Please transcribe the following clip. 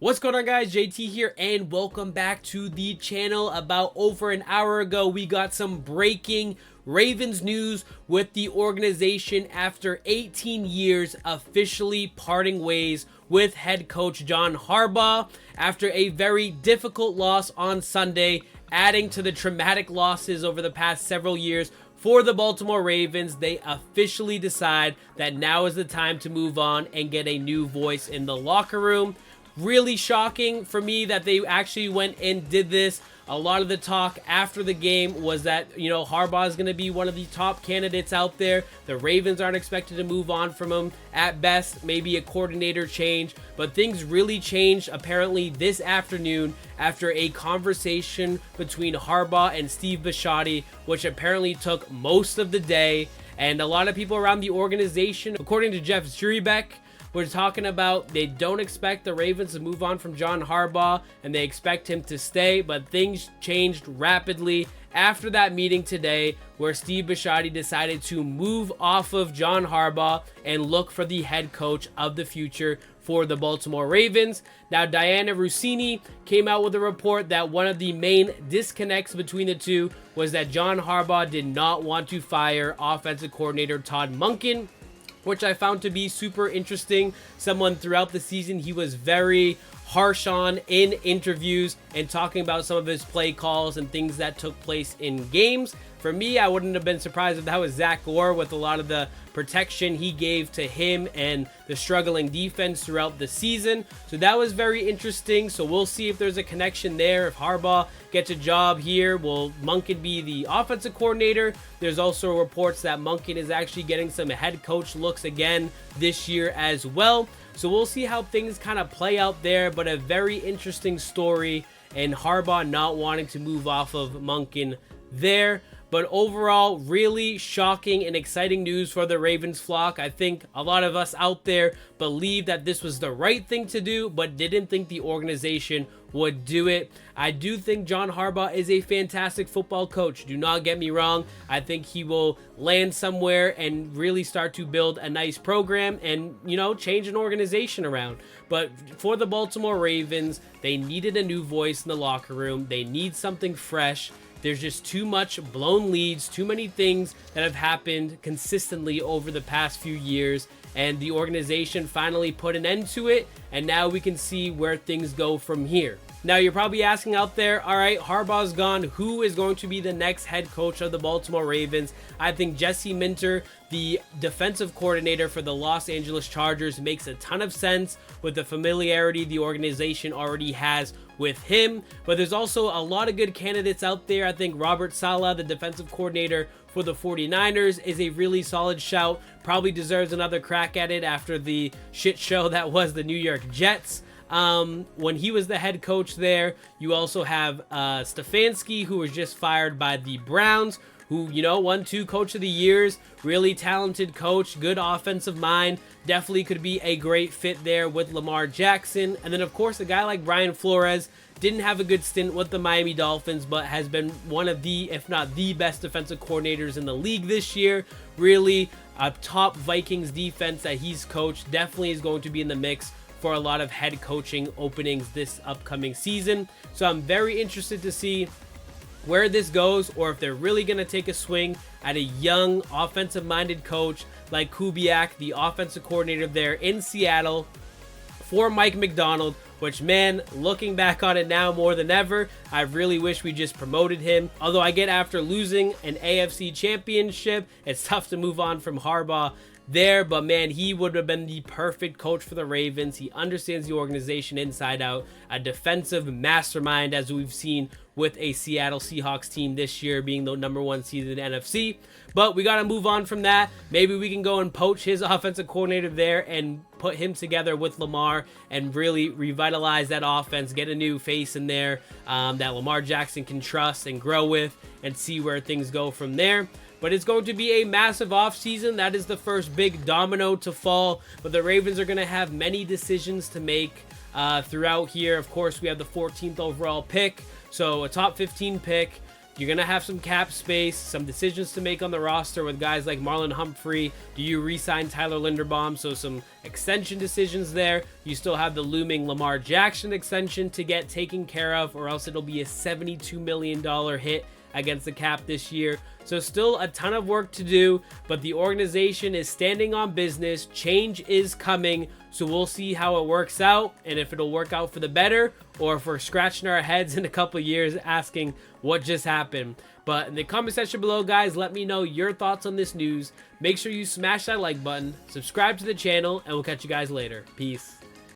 What's going on, guys? JT here, and welcome back to the channel. About over an hour ago, we got some breaking Ravens news with the organization after 18 years officially parting ways with head coach John Harbaugh after a very difficult loss on Sunday, adding to the traumatic losses over the past several years for the Baltimore Ravens. They officially decide that now is the time to move on and get a new voice in the locker room. Really shocking for me that they actually went and did this. A lot of the talk after the game was that, Harbaugh is going to be one of the top candidates out there. The Ravens aren't expected to move on from him. At best, maybe a coordinator change. But things really changed apparently this afternoon after a conversation between Harbaugh and Steve Bisciotti, which apparently took most of the day. And a lot of people around the organization, according to Jeff Zrebiec, we're talking about they don't expect the Ravens to move on from John Harbaugh, and they expect him to stay, but things changed rapidly after that meeting today where Steve Bisciotti decided to move off of John Harbaugh and look for the head coach of the future for the Baltimore Ravens. Now, Diana Russini came out with a report that one of the main disconnects between the two was that John Harbaugh did not want to fire offensive coordinator Todd Monken, which I found to be super interesting. Someone throughout the season he was very harsh on in interviews and talking about some of his play calls and things that took place in games. For me, I wouldn't have been surprised if that was Zach Orr with a lot of the protection he gave to him and the struggling defense throughout the season. So that was very interesting. So we'll see if there's a connection there. If Harbaugh gets a job here, will Monken be the offensive coordinator? There's also reports that Monken is actually getting some head coach looks again this year as well. So we'll see how things kind of play out there, but a very interesting story, and Harbaugh not wanting to move off of Monken there. But overall, really shocking and exciting news for the Ravens flock. I think a lot of us out there believe that this was the right thing to do, but didn't think the organization would do it. I do think John Harbaugh is a fantastic football coach. Do not get me wrong. I think he will land somewhere and really start to build a nice program and, change an organization around. But for the Baltimore Ravens, they needed a new voice in the locker room. They need something fresh. There's just too much blown leads, too many things that have happened consistently over the past few years, and the organization finally put an end to it, and now we can see where things go from here. Now, you're probably asking out there, all right, Harbaugh's gone. Who is going to be the next head coach of the Baltimore Ravens? I think Jesse Minter, the defensive coordinator for the Los Angeles Chargers, makes a ton of sense with the familiarity the organization already has with him. But there's also a lot of good candidates out there. I think Robert Saleh, the defensive coordinator for the 49ers, is a really solid shout. Probably deserves another crack at it after the shit show that was the New York Jets. When he was the head coach there. You also have Stefanski, who was just fired by the Browns, who, won 2 Coach of the Years. Really talented coach, good offensive mind. Definitely could be a great fit there with Lamar Jackson. And then, of course, a guy like Brian Flores didn't have a good stint with the Miami Dolphins, but has been one of the, if not the best defensive coordinators in the league this year. Really a top Vikings defense that he's coached. Definitely is going to be in the mix for a lot of head coaching openings this upcoming season. So I'm very interested to see where this goes, or if they're really going to take a swing at a young offensive-minded coach like Kubiak, the offensive coordinator there in Seattle for Mike Macdonald, which, man, looking back on it now more than ever, I really wish we just promoted him. Although I get after losing an AFC championship, it's tough to move on from Harbaugh there, but man, he would have been the perfect coach for the Ravens. He understands the organization inside out, a defensive mastermind, as we've seen with a Seattle Seahawks team this year being the #1 seed in the NFC. But we got to move on from that. Maybe we can go and poach his offensive coordinator there and put him together with Lamar and really revitalize that offense, get a new face in there that Lamar Jackson can trust and grow with, and see where things go from there. But it's going to be a massive offseason. That is the first big domino to fall. But the Ravens are going to have many decisions to make throughout here. Of course, we have the 14th overall pick. So a top 15 pick. you're going to have some cap space, some decisions to make on the roster with guys like Marlon Humphrey. Do you re-sign Tyler Linderbaum? So some extension decisions there. You still have the looming Lamar Jackson extension to get taken care of, or else it'll be a $72 million hit against the cap this year. So still a ton of work to do, but the organization is standing on business. Change is coming, so we'll see how it works out and if it'll work out for the better or if we're scratching our heads in a couple of years asking what just happened. But in the comment section below, guys, let me know your thoughts on this news. Make sure you smash that like button, subscribe to the channel, and we'll catch you guys later. Peace.